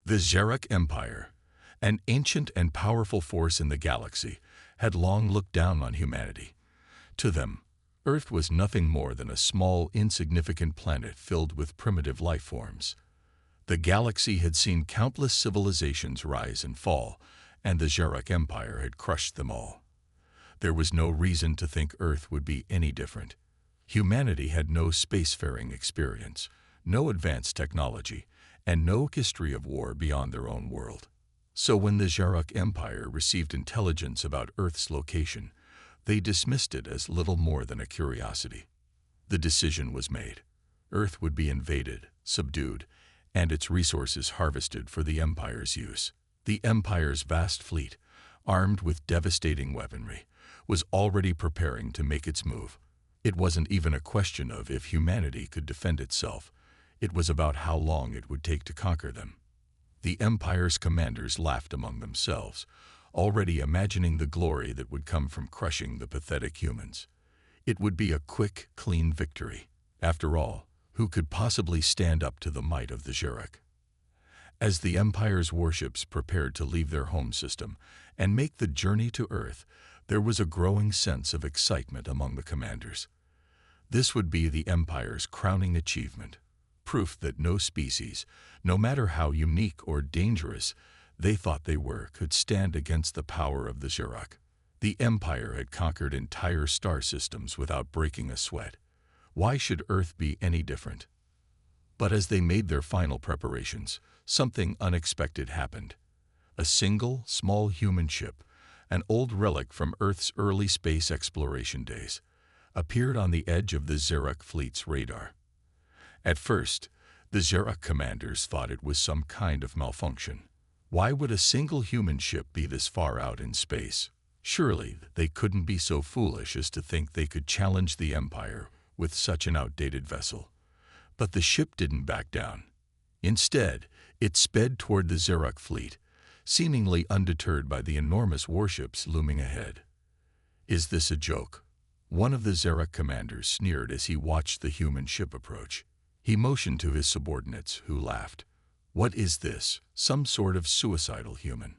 The Xeric Empire, an ancient and powerful force in the galaxy, had long looked down on humanity. To them, Earth was nothing more than a small, insignificant planet filled with primitive life forms. The galaxy had seen countless civilizations rise and fall, and the Xeric Empire had crushed them all. There was no reason to think Earth would be any different. Humanity had no spacefaring experience, no advanced technology, and no history of war beyond their own world. So when the Xeric Empire received intelligence about Earth's location, they dismissed it as little more than a curiosity. The decision was made. Earth would be invaded, subdued, and its resources harvested for the Empire's use. The Empire's vast fleet, armed with devastating weaponry, was already preparing to make its move. It wasn't even a question of if humanity could defend itself. It was about how long it would take to conquer them. The Empire's commanders laughed among themselves, already imagining the glory that would come from crushing the pathetic humans. It would be a quick, clean victory. After all, who could possibly stand up to the might of the Xeric? As the Empire's warships prepared to leave their home system and make the journey to Earth, there was a growing sense of excitement among the commanders. This would be the Empire's crowning achievement, proof that no species, no matter how unique or dangerous they thought they were, could stand against the power of the Xeric. The Empire had conquered entire star systems without breaking a sweat. Why should Earth be any different? But as they made their final preparations, something unexpected happened. A single, small human ship, an old relic from Earth's early space exploration days, appeared on the edge of the Xeric fleet's radar. At first, the Xeric commanders thought it was some kind of malfunction. Why would a single human ship be this far out in space? Surely they couldn't be so foolish as to think they could challenge the Empire with such an outdated vessel. But the ship didn't back down. Instead, it sped toward the Xeric fleet, seemingly undeterred by the enormous warships looming ahead. "Is this a joke?" One of the Xeric commanders sneered as he watched the human ship approach. He motioned to his subordinates, who laughed. "What is this? Some sort of suicidal human?"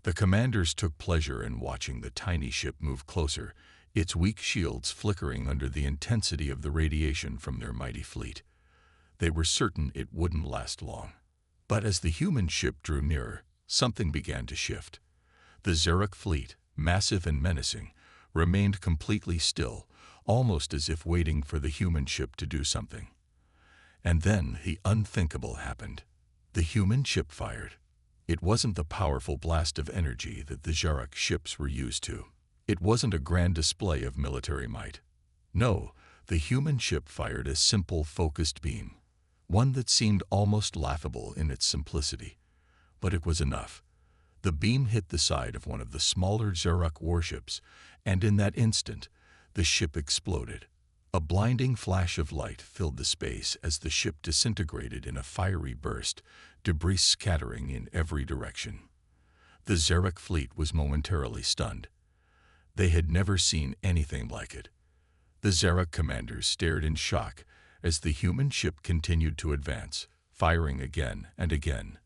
The commanders took pleasure in watching the tiny ship move closer, its weak shields flickering under the intensity of the radiation from their mighty fleet. They were certain it wouldn't last long. But as the human ship drew nearer, something began to shift. The Xeric fleet, massive and menacing, remained completely still, almost as if waiting for the human ship to do something. And then the unthinkable happened. The human ship fired. It wasn't the powerful blast of energy that the Xeric ships were used to. It wasn't a grand display of military might. No, the human ship fired a simple, focused beam, one that seemed almost laughable in its simplicity. But it was enough. The beam hit the side of one of the smaller Xeric warships, and in that instant, the ship exploded. A blinding flash of light filled the space as the ship disintegrated in a fiery burst, debris scattering in every direction. The Xeric fleet was momentarily stunned. They had never seen anything like it. The Xeric commanders stared in shock as the human ship continued to advance, firing again and again.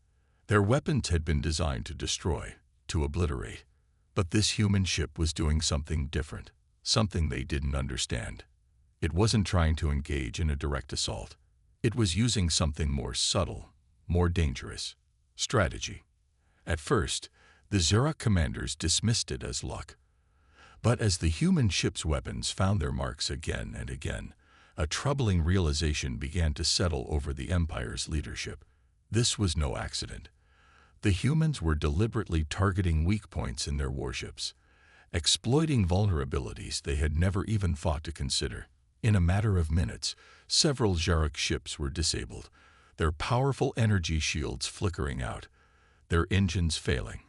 Their weapons had been designed to destroy, to obliterate. But this human ship was doing something different, something they didn't understand. It wasn't trying to engage in a direct assault. It was using something more subtle, more dangerous: strategy. At first, the Xeric commanders dismissed it as luck. But as the human ship's weapons found their marks again and again, a troubling realization began to settle over the Empire's leadership. This was no accident. The humans were deliberately targeting weak points in their warships, exploiting vulnerabilities they had never even thought to consider. In a matter of minutes, several Xeric ships were disabled, their powerful energy shields flickering out, their engines failing.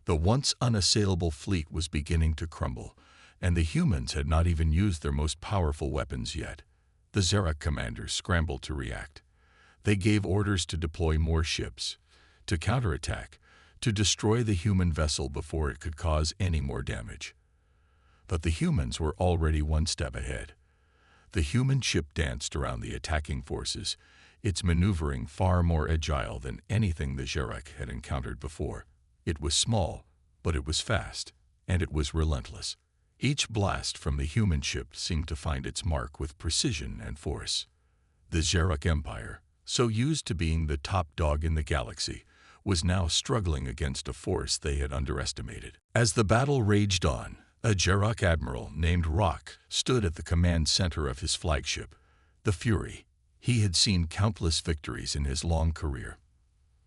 The once unassailable fleet was beginning to crumble, and the humans had not even used their most powerful weapons yet. The Xeric commanders scrambled to react. They gave orders to deploy more ships, to counterattack, to destroy the human vessel before it could cause any more damage. But the humans were already one step ahead. The human ship danced around the attacking forces, its maneuvering far more agile than anything the Xerac had encountered before. It was small, but it was fast, and it was relentless. Each blast from the human ship seemed to find its mark with precision and force. The Xerac Empire, so used to being the top dog in the galaxy, was now struggling against a force they had underestimated. As the battle raged on, a Xerac admiral named Rock stood at the command center of his flagship, the Fury. He had seen countless victories in his long career.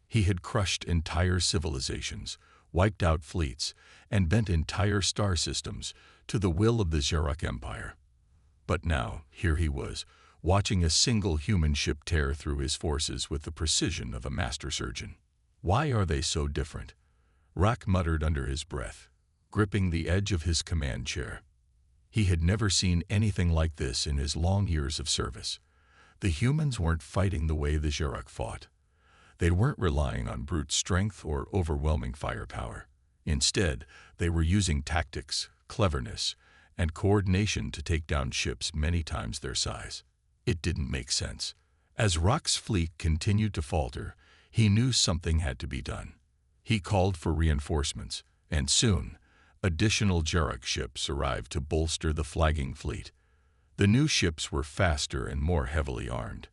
He had crushed entire civilizations, wiped out fleets, and bent entire star systems to the will of the Xerac Empire. But now, here he was, watching a single human ship tear through his forces with the precision of a master surgeon. "Why are they so different?" Rock muttered under his breath, gripping the edge of his command chair. He had never seen anything like this in his long years of service. The humans weren't fighting the way the Xerac fought. They weren't relying on brute strength or overwhelming firepower. Instead, they were using tactics, cleverness, and coordination to take down ships many times their size. It didn't make sense. As Rock's fleet continued to falter, he knew something had to be done. He called for reinforcements, and soon, additional Xerac ships arrived to bolster the flagging fleet. The new ships were faster and more heavily armed.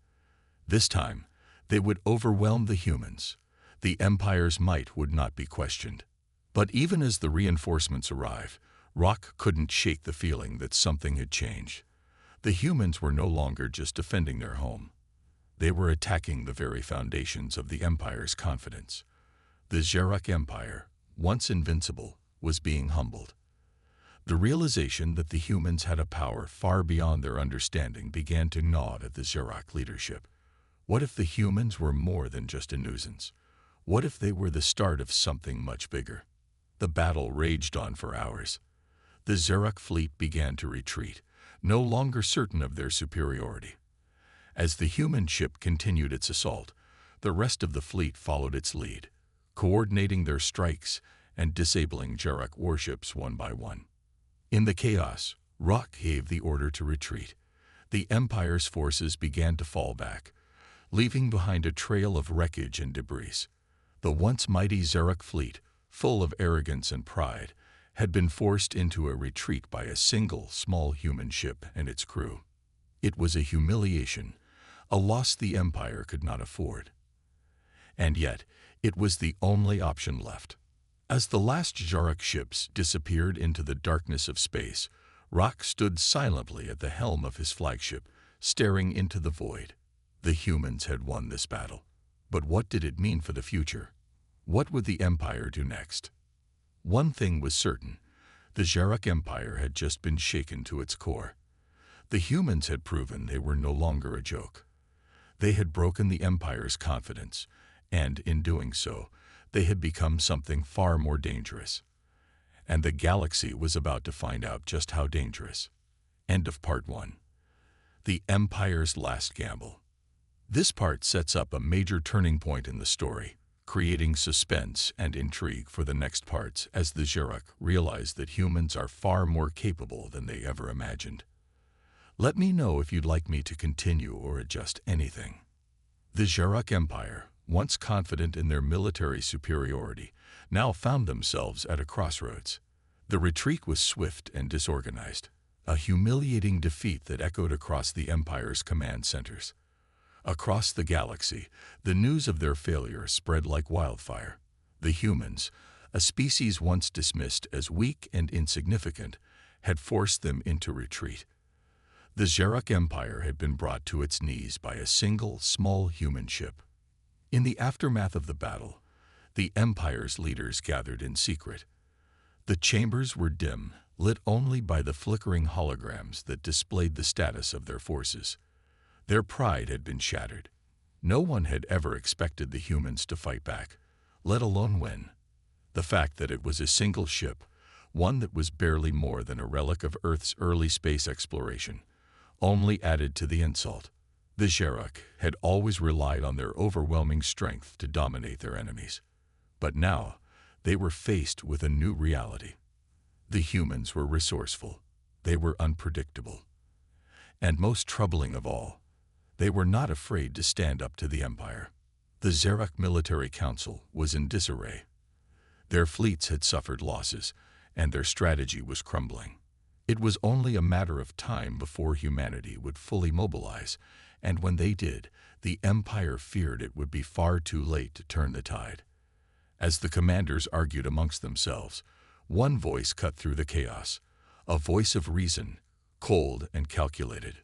This time, they would overwhelm the humans. The Empire's might would not be questioned. But even as the reinforcements arrived, Rock couldn't shake the feeling that something had changed. The humans were no longer just defending their home. They were attacking the very foundations of the Empire's confidence. The Xerac Empire, once invincible, was being humbled. The realization that the humans had a power far beyond their understanding began to gnaw at the Xerac leadership. What if the humans were more than just a nuisance? What if they were the start of something much bigger? The battle raged on for hours. The Xerac fleet began to retreat, no longer certain of their superiority. As the human ship continued its assault, the rest of the fleet followed its lead, coordinating their strikes and disabling Xerac warships one by one. In the chaos, Rock gave the order to retreat. The Empire's forces began to fall back, leaving behind a trail of wreckage and debris. The once mighty Xerac fleet, full of arrogance and pride, had been forced into a retreat by a single small human ship and its crew. It was a humiliation, a loss the Empire could not afford. And yet, it was the only option left. As the last Xerac ships disappeared into the darkness of space, Rock stood silently at the helm of his flagship, staring into the void. The humans had won this battle. But what did it mean for the future? What would the Empire do next? One thing was certain. The Xerac Empire had just been shaken to its core. The humans had proven they were no longer a joke. They had broken the Empire's confidence, and in doing so, they had become something far more dangerous. And the galaxy was about to find out just how dangerous. End of Part 1. The Empire's Last Gamble. This part sets up a major turning point in the story, creating suspense and intrigue for the next parts as the Xerac realize that humans are far more capable than they ever imagined. Let me know if you'd like me to continue or adjust anything. The Xerac Empire, once confident in their military superiority, now found themselves at a crossroads. The retreat was swift and disorganized, a humiliating defeat that echoed across the Empire's command centers. Across the galaxy, the news of their failure spread like wildfire. The humans, a species once dismissed as weak and insignificant, had forced them into retreat. The Xerac Empire had been brought to its knees by a single, small human ship. In the aftermath of the battle, the Empire's leaders gathered in secret. The chambers were dim, lit only by the flickering holograms that displayed the status of their forces. Their pride had been shattered. No one had ever expected the humans to fight back, let alone win. The fact that it was a single ship, one that was barely more than a relic of Earth's early space exploration, only added to the insult. The Xerac had always relied on their overwhelming strength to dominate their enemies. But now, they were faced with a new reality. The humans were resourceful. They were unpredictable. And most troubling of all, They were not afraid to stand up to the Empire. The Xeroc Military Council was in disarray. Their fleets had suffered losses, and their strategy was crumbling. It was only a matter of time before humanity would fully mobilize, and when they did, the Empire feared it would be far too late to turn the tide. As the commanders argued amongst themselves, one voice cut through the chaos, a voice of reason, cold and calculated.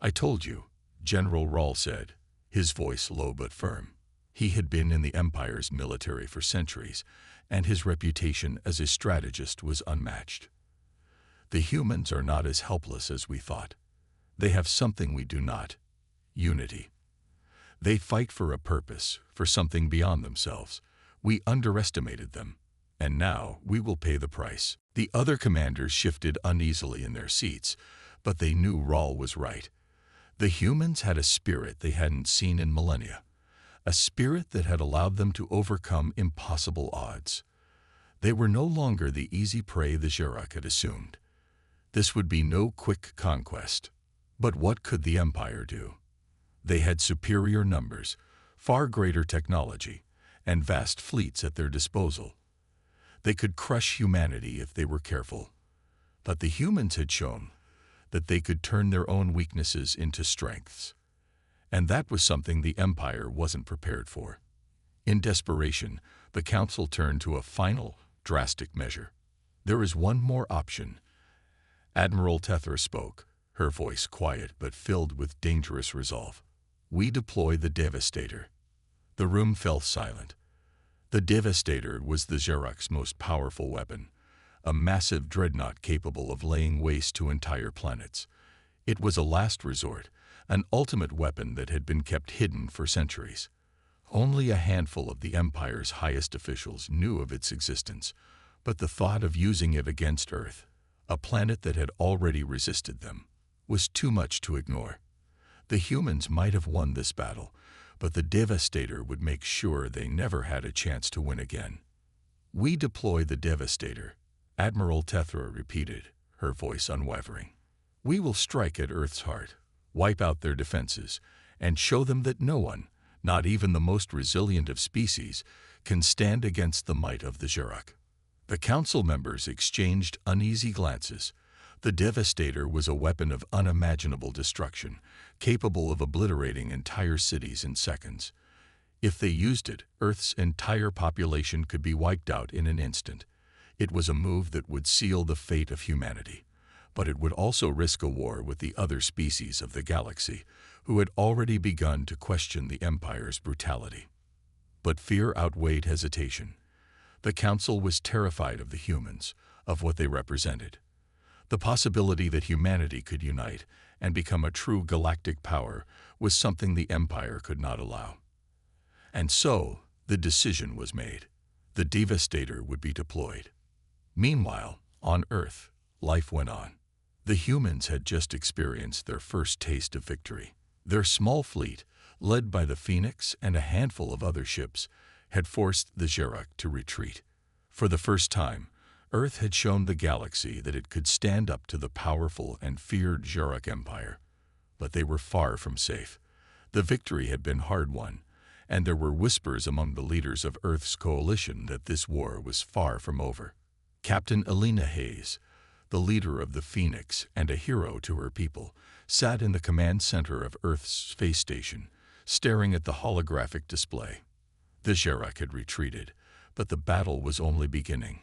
"I told you," General Rahl said, his voice low but firm. He had been in the Empire's military for centuries, and his reputation as a strategist was unmatched. "The humans are not as helpless as we thought. They have something we do not: unity. They fight for a purpose, for something beyond themselves. We underestimated them, and now we will pay the price." The other commanders shifted uneasily in their seats, but they knew Rahl was right. The humans had a spirit they hadn't seen in millennia, a spirit that had allowed them to overcome impossible odds. They were no longer the easy prey the Xeroc had assumed. This would be no quick conquest. But what could the Empire do? They had superior numbers, far greater technology, and vast fleets at their disposal. They could crush humanity if they were careful. But the humans had shown that they could turn their own weaknesses into strengths. And that was something the Empire wasn't prepared for. In desperation, the Council turned to a final, drastic measure. "There is one more option." Admiral Tethra spoke, her voice quiet but filled with dangerous resolve. "We deploy the Devastator." The room fell silent. The Devastator was the Xeroc's most powerful weapon, a massive dreadnought capable of laying waste to entire planets. It was a last resort, an ultimate weapon that had been kept hidden for centuries. Only a handful of the Empire's highest officials knew of its existence, but the thought of using it against Earth, a planet that had already resisted them, was too much to ignore. The humans might have won this battle, but the Devastator would make sure they never had a chance to win again. "We deploy the Devastator," Admiral Tethra repeated, her voice unwavering. "We will strike at Earth's heart, wipe out their defenses, and show them that no one, not even the most resilient of species, can stand against the might of the Xeroc." The Council members exchanged uneasy glances. The Devastator was a weapon of unimaginable destruction, capable of obliterating entire cities in seconds. If they used it, Earth's entire population could be wiped out in an instant. It was a move that would seal the fate of humanity, but it would also risk a war with the other species of the galaxy, who had already begun to question the Empire's brutality. But fear outweighed hesitation. The Council was terrified of the humans, of what they represented. The possibility that humanity could unite and become a true galactic power was something the Empire could not allow. And so, the decision was made. The Devastator would be deployed. Meanwhile, on Earth, life went on. The humans had just experienced their first taste of victory. Their small fleet, led by the Phoenix and a handful of other ships, had forced the Xeroc to retreat. For the first time, Earth had shown the galaxy that it could stand up to the powerful and feared Xeroc Empire. But they were far from safe. The victory had been hard-won, and there were whispers among the leaders of Earth's coalition that this war was far from over. Captain Elena Hayes, the leader of the Phoenix and a hero to her people, sat in the command center of Earth's space station, staring at the holographic display. The Xeroc had retreated, but the battle was only beginning.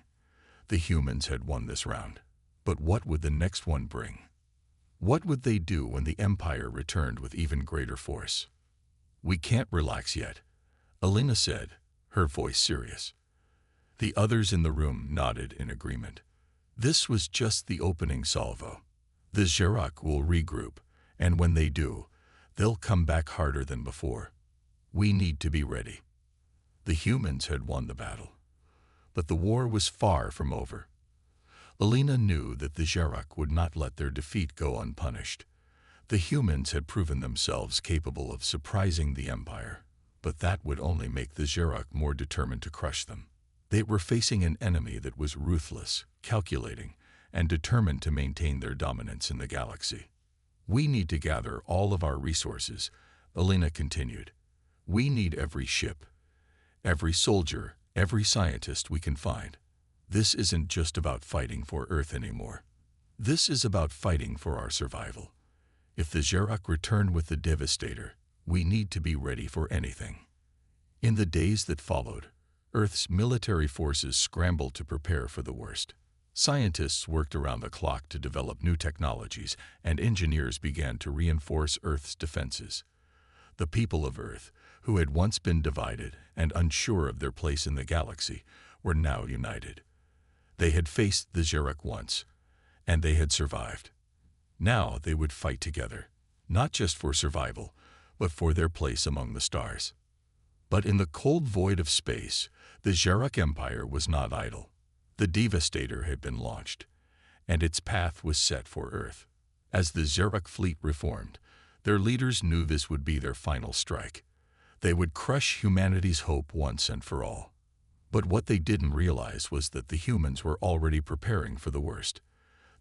The humans had won this round. But what would the next one bring? What would they do when the Empire returned with even greater force? "We can't relax yet," Elena said, her voice serious. The others in the room nodded in agreement. This was just the opening salvo. The Xeroc will regroup, and when they do, they'll come back harder than before. We need to be ready. The humans had won the battle, but the war was far from over. Elena knew that the Xeroc would not let their defeat go unpunished. The humans had proven themselves capable of surprising the Empire, but that would only make the Xeroc more determined to crush them. They were facing an enemy that was ruthless, calculating, and determined to maintain their dominance in the galaxy. We need to gather all of our resources, Alina continued. We need every ship, every soldier, every scientist we can find. This isn't just about fighting for Earth anymore. This is about fighting for our survival. If the Xerox return with the Devastator, we need to be ready for anything. In the days that followed, Earth's military forces scrambled to prepare for the worst. Scientists worked around the clock to develop new technologies, and engineers began to reinforce Earth's defenses. The people of Earth, who had once been divided and unsure of their place in the galaxy, were now united. They had faced the Xerox once, and they had survived. Now they would fight together, not just for survival, but for their place among the stars. But in the cold void of space, the Xerox Empire was not idle. The Devastator had been launched, and its path was set for Earth. As the Xerox fleet reformed, their leaders knew this would be their final strike. They would crush humanity's hope once and for all. But what they didn't realize was that the humans were already preparing for the worst.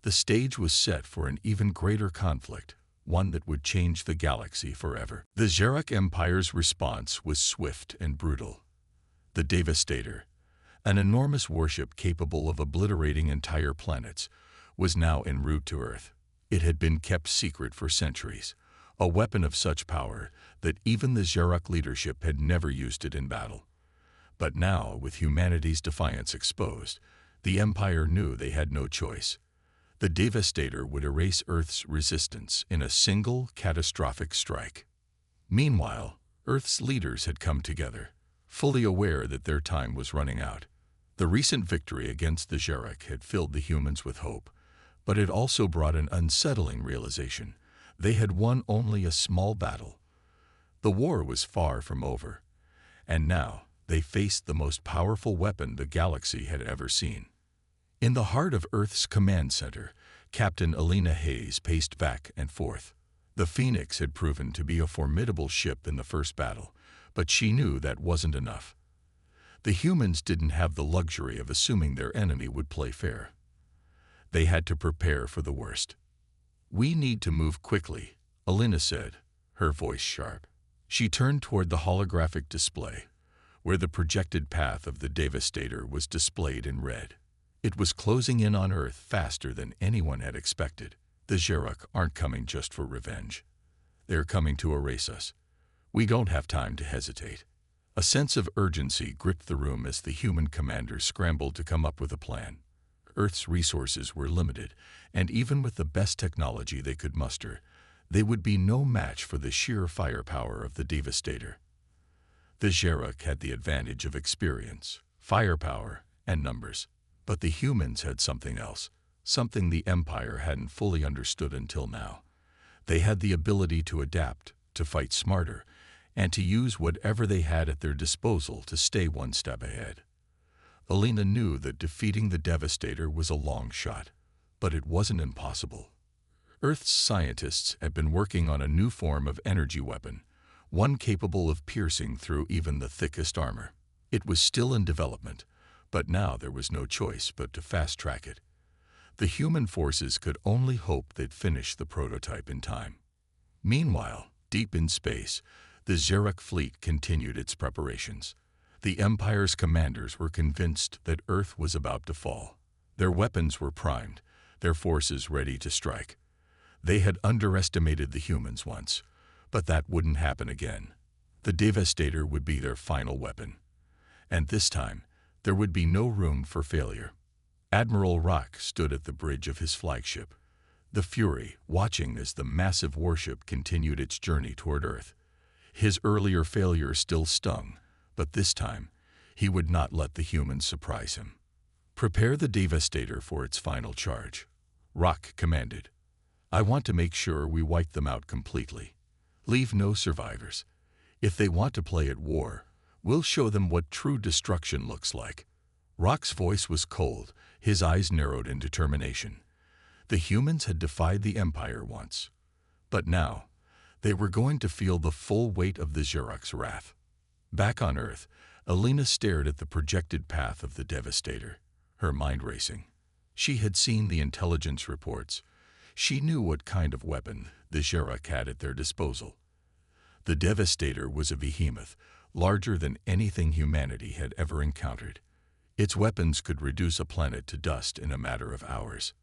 The stage was set for an even greater conflict, one that would change the galaxy forever. The Xerox Empire's response was swift and brutal. The Devastator, an enormous warship capable of obliterating entire planets, was now en route to Earth. It had been kept secret for centuries, a weapon of such power that even the Xerox leadership had never used it in battle. But now, with humanity's defiance exposed, the Empire knew they had no choice. The Devastator would erase Earth's resistance in a single catastrophic strike. Meanwhile, Earth's leaders had come together, fully aware that their time was running out. The recent victory against the Xerox had filled the humans with hope, but it also brought an unsettling realization. They had won only a small battle. The war was far from over, and now they faced the most powerful weapon the galaxy had ever seen. In the heart of Earth's command center, Captain Alina Hayes paced back and forth. The Phoenix had proven to be a formidable ship in the first battle, but she knew that wasn't enough. The humans didn't have the luxury of assuming their enemy would play fair. They had to prepare for the worst. "We need to move quickly," Alina said, her voice sharp. She turned toward the holographic display, where the projected path of the Devastator was displayed in red. It was closing in on Earth faster than anyone had expected. The Xerox aren't coming just for revenge. They're coming to erase us. We don't have time to hesitate. A sense of urgency gripped the room as the human commanders scrambled to come up with a plan. Earth's resources were limited, and even with the best technology they could muster, they would be no match for the sheer firepower of the Devastator. The Xerox had the advantage of experience, firepower, and numbers. But the humans had something else, something the Empire hadn't fully understood until now. They had the ability to adapt, to fight smarter, and to use whatever they had at their disposal to stay one step ahead. Alina knew that defeating the Devastator was a long shot, but it wasn't impossible. Earth's scientists had been working on a new form of energy weapon, one capable of piercing through even the thickest armor. It was still in development, but now there was no choice but to fast-track it. The human forces could only hope they'd finish the prototype in time. Meanwhile, deep in space, the Xerox fleet continued its preparations. The Empire's commanders were convinced that Earth was about to fall. Their weapons were primed, their forces ready to strike. They had underestimated the humans once, but that wouldn't happen again. The Devastator would be their final weapon. And this time, there would be no room for failure. Admiral Rock stood at the bridge of his flagship, the Fury, watching as the massive warship continued its journey toward Earth. His earlier failure still stung, but this time, he would not let the humans surprise him. "Prepare the Devastator for its final charge," Rock commanded. "I want to make sure we wipe them out completely. Leave no survivors. If they want to play at war, we'll show them what true destruction looks like." Rock's voice was cold, his eyes narrowed in determination. The humans had defied the Empire once, but now they were going to feel the full weight of the Xerox wrath. Back on Earth, Alina stared at the projected path of the Devastator, her mind racing. She had seen the intelligence reports. She knew what kind of weapon the Xerak had at their disposal. The Devastator was a behemoth, larger than anything humanity had ever encountered. Its weapons could reduce a planet to dust in a matter of hours.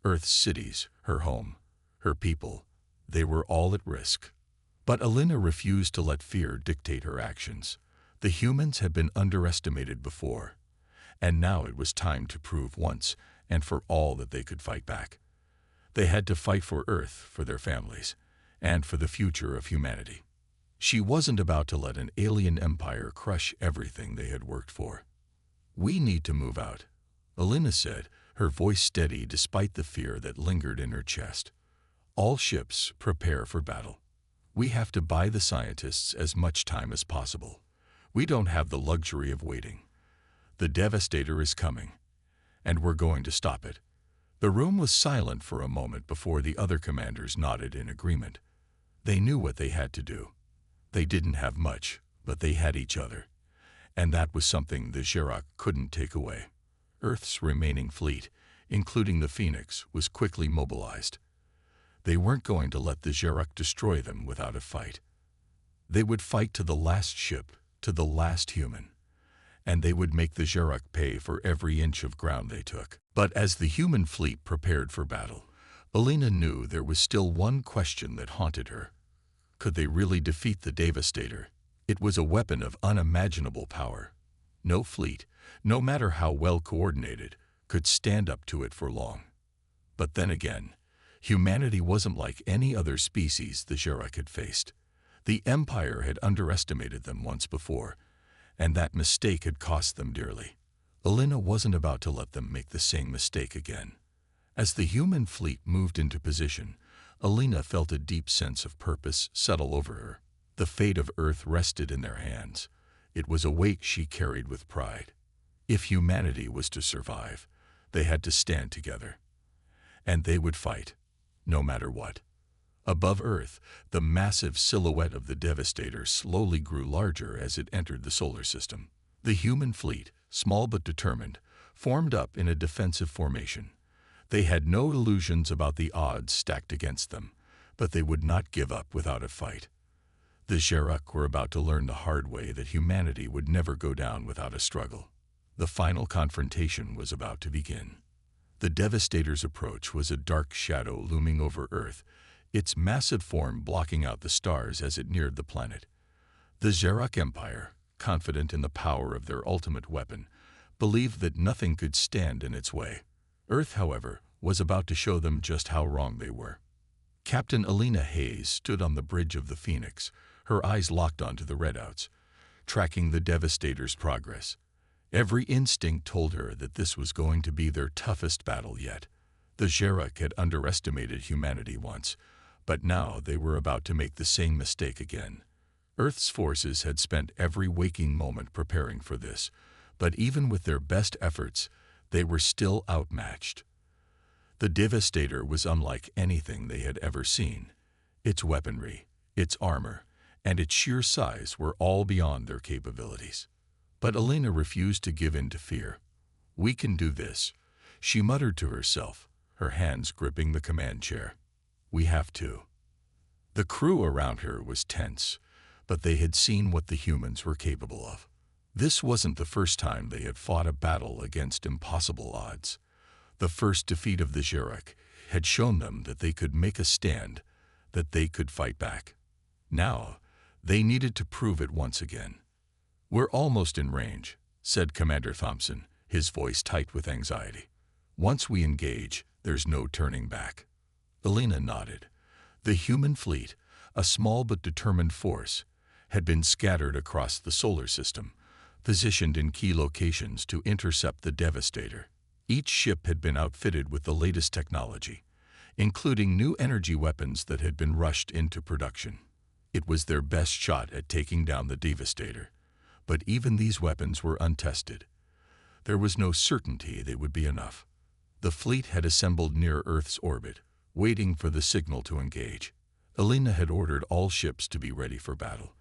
Earth's cities, her home, her people, they were all at risk. But Alina refused to let fear dictate her actions. The humans had been underestimated before, and now it was time to prove once and for all that they could fight back. They had to fight for Earth, for their families, and for the future of humanity. She wasn't about to let an alien empire crush everything they had worked for. "We need to move out," Alina said, her voice steady despite the fear that lingered in her chest. "All ships prepare for battle. We have to buy the scientists as much time as possible. We don't have the luxury of waiting. The Devastator is coming, and we're going to stop it." The room was silent for a moment before the other commanders nodded in agreement. They knew what they had to do. They didn't have much, but they had each other, and that was something the Xerak couldn't take away. Earth's remaining fleet, including the Phoenix, was quickly mobilized. They weren't going to let the Xerak destroy them without a fight. They would fight to the last ship, to the last human, and they would make the Xerak pay for every inch of ground they took. But as the human fleet prepared for battle, Alina knew there was still one question that haunted her. Could they really defeat the Devastator? It was a weapon of unimaginable power. No fleet, no matter how well coordinated, could stand up to it for long. But then again, humanity wasn't like any other species the Xerak had faced. The Empire had underestimated them once before, and that mistake had cost them dearly. Alina wasn't about to let them make the same mistake again. As the human fleet moved into position, Alina felt a deep sense of purpose settle over her. The fate of Earth rested in their hands. It was a weight she carried with pride. If humanity was to survive, they had to stand together. And they would fight, no matter what. Above Earth, the massive silhouette of the Devastator slowly grew larger as it entered the solar system. The human fleet, small but determined, formed up in a defensive formation. They had no illusions about the odds stacked against them, but they would not give up without a fight. The Xerak were about to learn the hard way that humanity would never go down without a struggle. The final confrontation was about to begin. The Devastator's approach was a dark shadow looming over Earth, its massive form blocking out the stars as it neared the planet. The Xerak Empire, confident in the power of their ultimate weapon, believed that nothing could stand in its way. Earth, however, was about to show them just how wrong they were. Captain Alina Hayes stood on the bridge of the Phoenix, her eyes locked onto the readouts, tracking the Devastator's progress. Every instinct told her that this was going to be their toughest battle yet. The Xerak had underestimated humanity once, but now they were about to make the same mistake again. Earth's forces had spent every waking moment preparing for this, but even with their best efforts, they were still outmatched. The Devastator was unlike anything they had ever seen. Its weaponry, its armor, and its sheer size were all beyond their capabilities. But Alina refused to give in to fear. "We can do this," she muttered to herself, her hands gripping the command chair. "We have to." The crew around her was tense, but they had seen what the humans were capable of. This wasn't the first time they had fought a battle against impossible odds. The first defeat of the Xerak had shown them that they could make a stand, that they could fight back. Now, they needed to prove it once again. "We're almost in range," said Commander Thompson, his voice tight with anxiety. "Once we engage, there's no turning back." Alina nodded. The human fleet, a small but determined force, had been scattered across the solar system, positioned in key locations to intercept the Devastator. Each ship had been outfitted with the latest technology, including new energy weapons that had been rushed into production. It was their best shot at taking down the Devastator, but even these weapons were untested. There was no certainty they would be enough. The fleet had assembled near Earth's orbit, waiting for the signal to engage. Alina had ordered all ships to be ready for battle,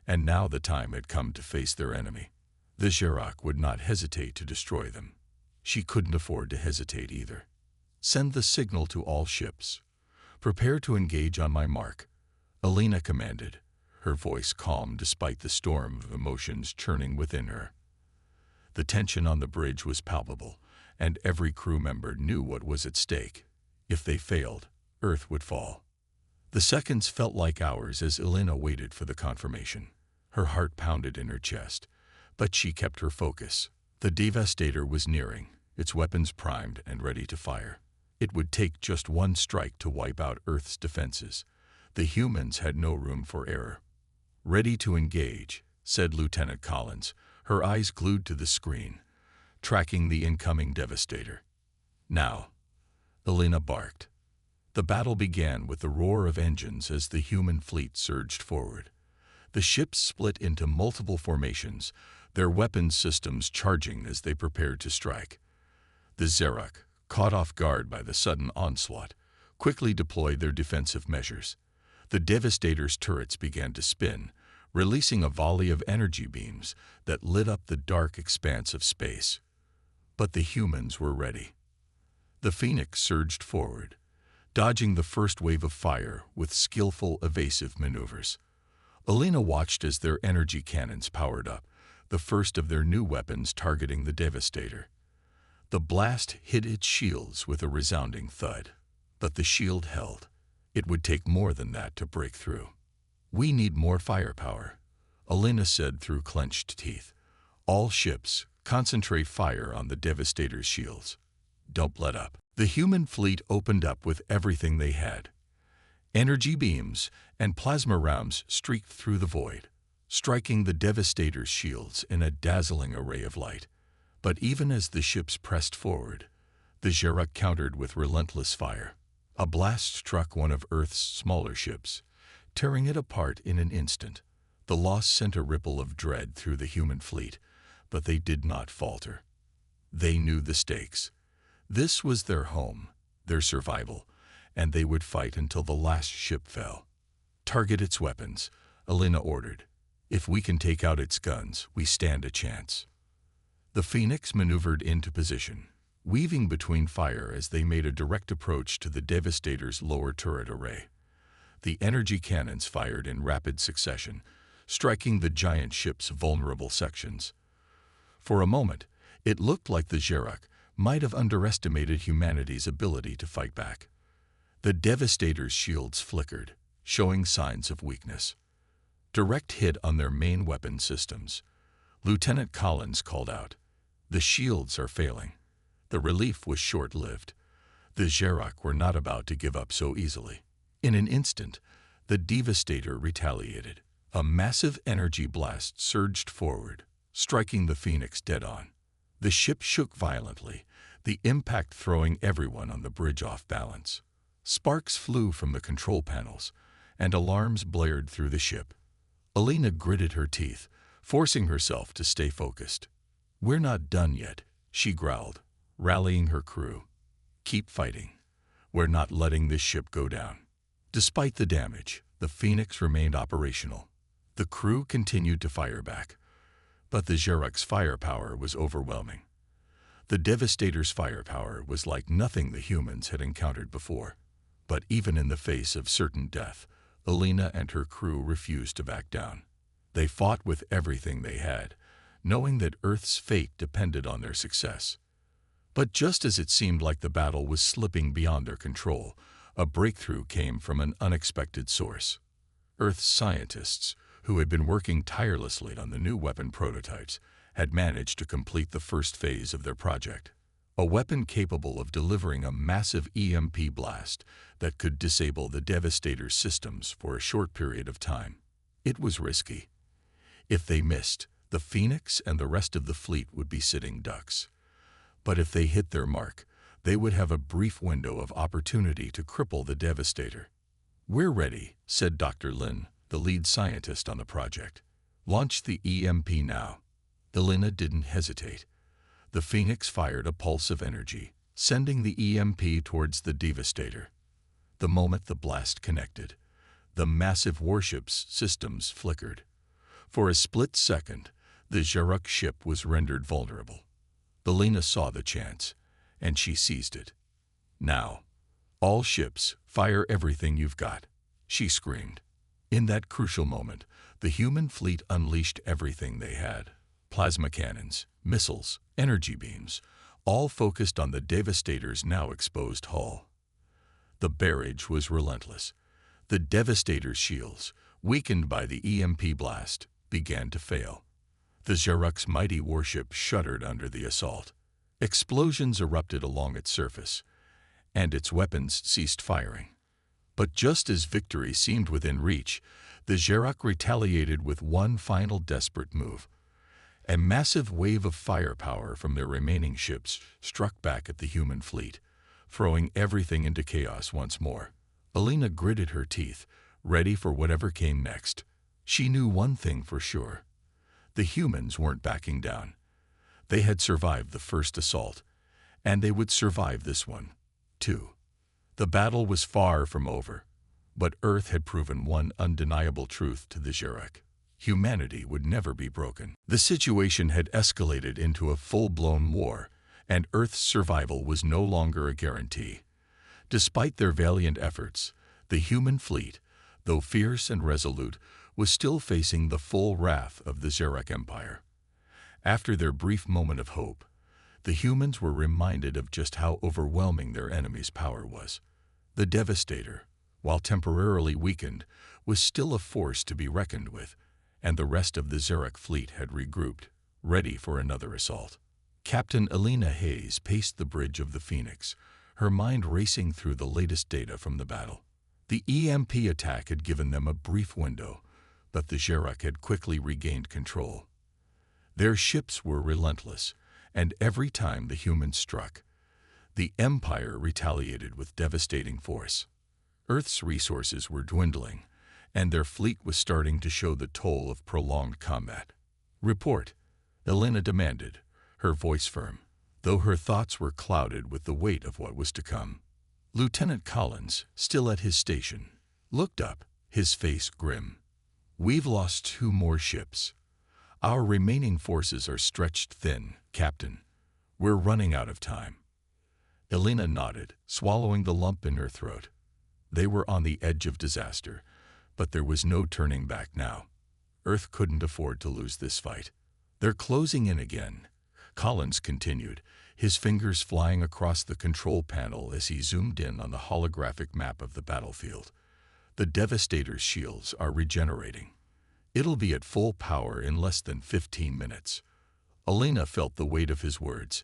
and now the time had come to face their enemy. The Xerak would not hesitate to destroy them. She couldn't afford to hesitate either. "Send the signal to all ships," "Prepare to engage on my mark," Alina commanded, her voice calm despite the storm of emotions churning within her. The tension on the bridge was palpable, and every crew member knew what was at stake. If they failed, Earth would fall. The seconds felt like hours as Alina waited for the confirmation. Her heart pounded in her chest, but she kept her focus. The Devastator was nearing, its weapons primed and ready to fire. It would take just one strike to wipe out Earth's defenses. The humans had no room for error. "Ready to engage," said Lieutenant Collins, her eyes glued to the screen, tracking the incoming Devastator. "Now," Alina barked. The battle began with the roar of engines as the human fleet surged forward. The ships split into multiple formations, their weapons systems charging as they prepared to strike. The Xerox, caught off guard by the sudden onslaught, quickly deployed their defensive measures. The Devastator's turrets began to spin, releasing a volley of energy beams that lit up the dark expanse of space. But the humans were ready. The Phoenix surged forward, dodging the first wave of fire with skillful, evasive maneuvers. Alina watched as their energy cannons powered up, the first of their new weapons targeting the Devastator. The blast hit its shields with a resounding thud, but the shield held. It would take more than that to break through. "We need more firepower," Alina said through clenched teeth. "All ships, concentrate fire on the Devastator's shields. Don't let up." The human fleet opened up with everything they had. Energy beams and plasma rounds streaked through the void, striking the Devastator's shields in a dazzling array of light. But even as the ships pressed forward, the Xerox countered with relentless fire. A blast struck one of Earth's smaller ships, tearing it apart in an instant. The loss sent a ripple of dread through the human fleet, but they did not falter. They knew the stakes. This was their home, their survival, and they would fight until the last ship fell. "Target its weapons," Alina ordered. "If we can take out its guns, we stand a chance." The Phoenix maneuvered into position, weaving between fire as they made a direct approach to the Devastator's lower turret array. The energy cannons fired in rapid succession, striking the giant ship's vulnerable sections. For a moment, it looked like the Xerox might have underestimated humanity's ability to fight back. The Devastator's shields flickered, showing signs of weakness. Direct hit on their main weapon systems. Lieutenant Collins called out, "The shields are failing." The relief was short-lived. The Xerox were not about to give up so easily. In an instant, the Devastator retaliated. A massive energy blast surged forward, striking the Phoenix dead-on. The ship shook violently, the impact throwing everyone on the bridge off balance. Sparks flew from the control panels, and alarms blared through the ship. Alina gritted her teeth, forcing herself to stay focused. "We're not done yet," she growled, rallying her crew. "Keep fighting. We're not letting this ship go down." Despite the damage, the Phoenix remained operational. The crew continued to fire back, but the Xerox's firepower was overwhelming. The Devastator's firepower was like nothing the humans had encountered before. But even in the face of certain death, Alina and her crew refused to back down. They fought with everything they had, knowing that Earth's fate depended on their success. But just as it seemed like the battle was slipping beyond their control, a breakthrough came from an unexpected source. Earth's scientists, who had been working tirelessly on the new weapon prototypes, had managed to complete the first phase of their project. A weapon capable of delivering a massive EMP blast that could disable the Devastator's systems for a short period of time. It was risky. If they missed, the Phoenix and the rest of the fleet would be sitting ducks. But if they hit their mark, they would have a brief window of opportunity to cripple the Devastator. "We're ready," said Dr. Lin, the lead scientist on the project. "Launch the EMP now." Alina didn't hesitate. The Phoenix fired a pulse of energy, sending the EMP towards the Devastator. The moment the blast connected, the massive warship's systems flickered. For a split second, the Xerox ship was rendered vulnerable. Alina saw the chance, and she seized it. Now, "All ships, fire everything you've got," she screamed. In that crucial moment, the human fleet unleashed everything they had. Plasma cannons, missiles, energy beams, all focused on the Devastator's now exposed hull. The barrage was relentless. The Devastator's shields, weakened by the EMP blast, began to fail. The Xeroc's mighty warship shuddered under the assault. Explosions erupted along its surface, and its weapons ceased firing. But just as victory seemed within reach, the Xeroc retaliated with one final desperate move. A massive wave of firepower from their remaining ships struck back at the human fleet, throwing everything into chaos once more. Alina gritted her teeth, ready for whatever came next. She knew one thing for sure. The humans weren't backing down. They had survived the first assault, and they would survive this one, too. The battle was far from over, but Earth had proven one undeniable truth to the Xeroc. Humanity would never be broken. The situation had escalated into a full-blown war, and Earth's survival was no longer a guarantee. Despite their valiant efforts, the human fleet, though fierce and resolute, was still facing the full wrath of the Xeroc Empire. After their brief moment of hope, the humans were reminded of just how overwhelming their enemy's power was. The Devastator, while temporarily weakened, was still a force to be reckoned with, and the rest of the Xeroc fleet had regrouped, ready for another assault. Captain Alina Hayes paced the bridge of the Phoenix, her mind racing through the latest data from the battle. The EMP attack had given them a brief window, but the Xeroc had quickly regained control. Their ships were relentless, and every time the humans struck, the Empire retaliated with devastating force. Earth's resources were dwindling, and their fleet was starting to show the toll of prolonged combat. "Report," Elena demanded, her voice firm, though her thoughts were clouded with the weight of what was to come. Lieutenant Collins, still at his station, looked up, his face grim. "We've lost 2 more ships. Our remaining forces are stretched thin, Captain. We're running out of time." Elena nodded, swallowing the lump in her throat. They were on the edge of disaster, but there was no turning back now. Earth couldn't afford to lose this fight. "They're closing in again," Collins continued, his fingers flying across the control panel as he zoomed in on the holographic map of the battlefield. "The Devastator's shields are regenerating. It'll be at full power in less than 15 minutes. Elena felt the weight of his words.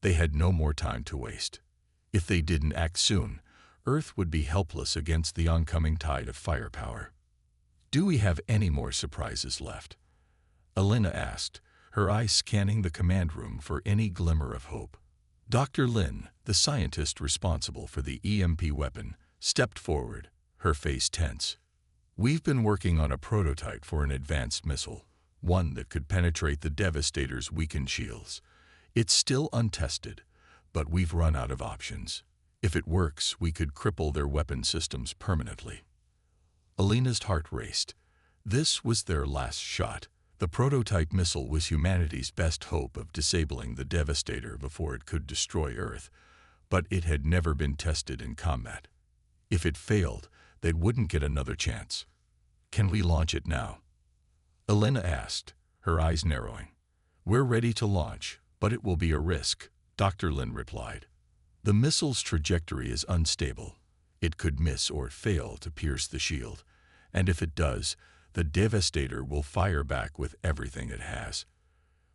They had no more time to waste. If they didn't act soon, Earth would be helpless against the oncoming tide of firepower. "Do we have any more surprises left?" Elena asked, her eyes scanning the command room for any glimmer of hope. Dr. Lin, the scientist responsible for the EMP weapon, stepped forward, her face tense. "We've been working on a prototype for an advanced missile, one that could penetrate the Devastator's weakened shields. It's still untested, but we've run out of options. If it works, we could cripple their weapon systems permanently." Elena's heart raced. This was their last shot. The prototype missile was humanity's best hope of disabling the Devastator before it could destroy Earth, but it had never been tested in combat. If it failed, they wouldn't get another chance. "Can we launch it now?" Elena asked, her eyes narrowing. "We're ready to launch, but it will be a risk," Dr. Lin replied. "The missile's trajectory is unstable. It could miss or fail to pierce the shield, and if it does, the Devastator will fire back with everything it has.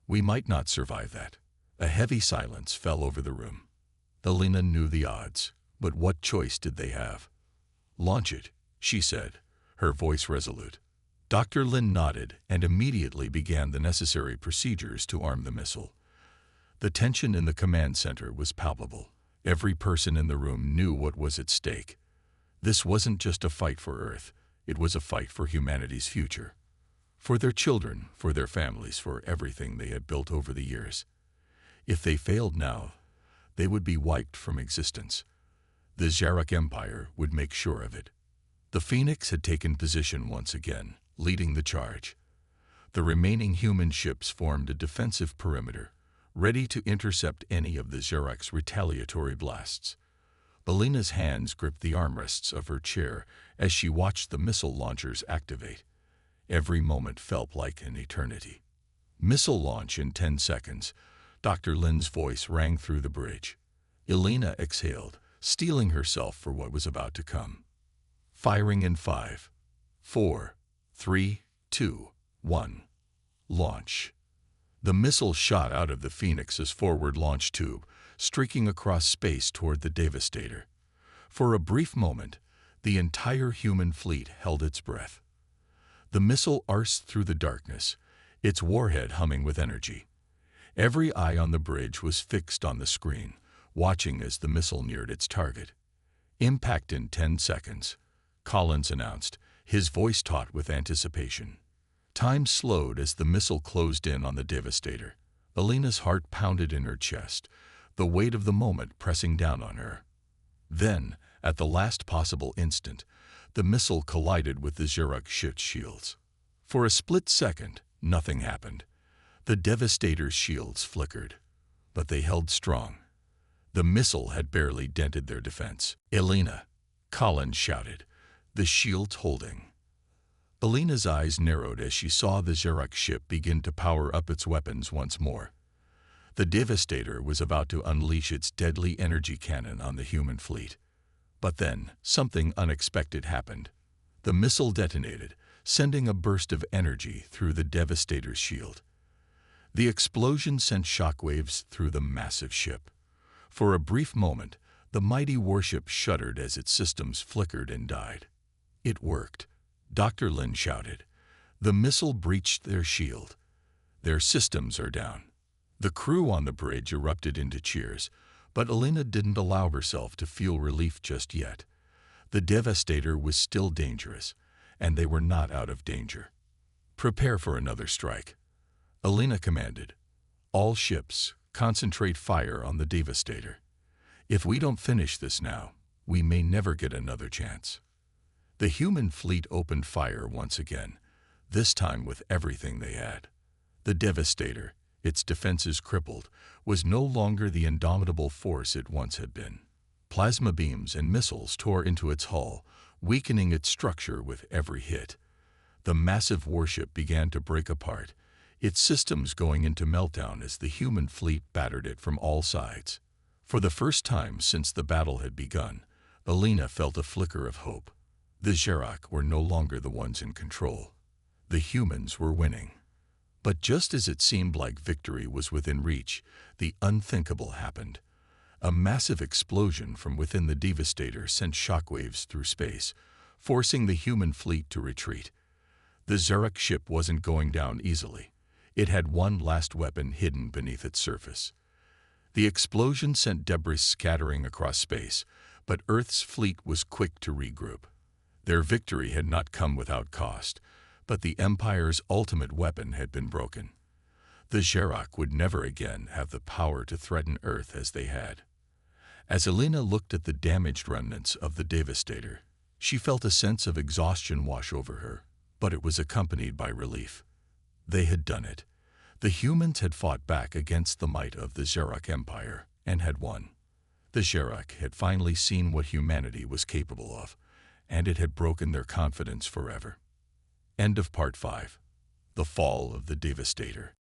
We might not survive that." A heavy silence fell over the room. Elena knew the odds, but what choice did they have? "Launch it," she said, her voice resolute. Dr. Lin nodded and immediately began the necessary procedures to arm the missile. The tension in the command center was palpable. Every person in the room knew what was at stake. This wasn't just a fight for Earth. It was a fight for humanity's future. For their children, for their families, for everything they had built over the years. If they failed now, they would be wiped from existence. The Xeroc Empire would make sure of it. The Phoenix had taken position once again, leading the charge. The remaining human ships formed a defensive perimeter, ready to intercept any of the Xeroc's retaliatory blasts. Alina's hands gripped the armrests of her chair as she watched the missile launchers activate. Every moment felt like an eternity. Missile launch in 10 seconds. Dr. Lin's voice rang through the bridge. Alina exhaled, steeling herself for what was about to come. Firing in 5, 4, 3, 2, 1. Launch. The missile shot out of the Phoenix's forward launch tube, streaking across space toward the Devastator. For a brief moment, the entire human fleet held its breath. The missile arced through the darkness, its warhead humming with energy. Every eye on the bridge was fixed on the screen, watching as the missile neared its target. Impact in 10 seconds, Collins announced, his voice taut with anticipation. Time slowed as the missile closed in on the Devastator. Alina's heart pounded in her chest, the weight of the moment pressing down on her. Then, at the last possible instant, the missile collided with the Xerox ship's shields. For a split second, nothing happened. The Devastator's shields flickered, but they held strong. The missile had barely dented their defense. "Alina," Collins shouted, the shields holding. Alina's eyes narrowed as she saw the Xerox ship begin to power up its weapons once more. The Devastator was about to unleash its deadly energy cannon on the human fleet. But then, something unexpected happened. The missile detonated, sending a burst of energy through the Devastator's shield. The explosion sent shockwaves through the massive ship. For a brief moment, the mighty warship shuddered as its systems flickered and died. "It worked," Dr. Lin shouted. "The missile breached their shield. Their systems are down." The crew on the bridge erupted into cheers, but Alina didn't allow herself to feel relief just yet. The Devastator was still dangerous, and they were not out of danger. "Prepare for another strike," Alina commanded. "All ships, concentrate fire on the Devastator. If we don't finish this now, we may never get another chance." The human fleet opened fire once again, this time with everything they had. The Devastator, its defenses crippled, was no longer the indomitable force it once had been. Plasma beams and missiles tore into its hull, weakening its structure with every hit. The massive warship began to break apart, its systems going into meltdown as the human fleet battered it from all sides. For the first time since the battle had begun, Alina felt a flicker of hope. The Xerox were no longer the ones in control. The humans were winning. But just as it seemed like victory was within reach, the unthinkable happened. A massive explosion from within the Devastator sent shockwaves through space, forcing the human fleet to retreat. The Xerox ship wasn't going down easily. It had one last weapon hidden beneath its surface. The explosion sent debris scattering across space, but Earth's fleet was quick to regroup. Their victory had not come without cost, but the Empire's ultimate weapon had been broken. The Xerox would never again have the power to threaten Earth as they had. As Alina looked at the damaged remnants of the Devastator, she felt a sense of exhaustion wash over her, but it was accompanied by relief. They had done it. The humans had fought back against the might of the Xerox Empire and had won. The Xerox had finally seen what humanity was capable of, and it had broken their confidence forever. End of Part 5. The Fall of the Devastator.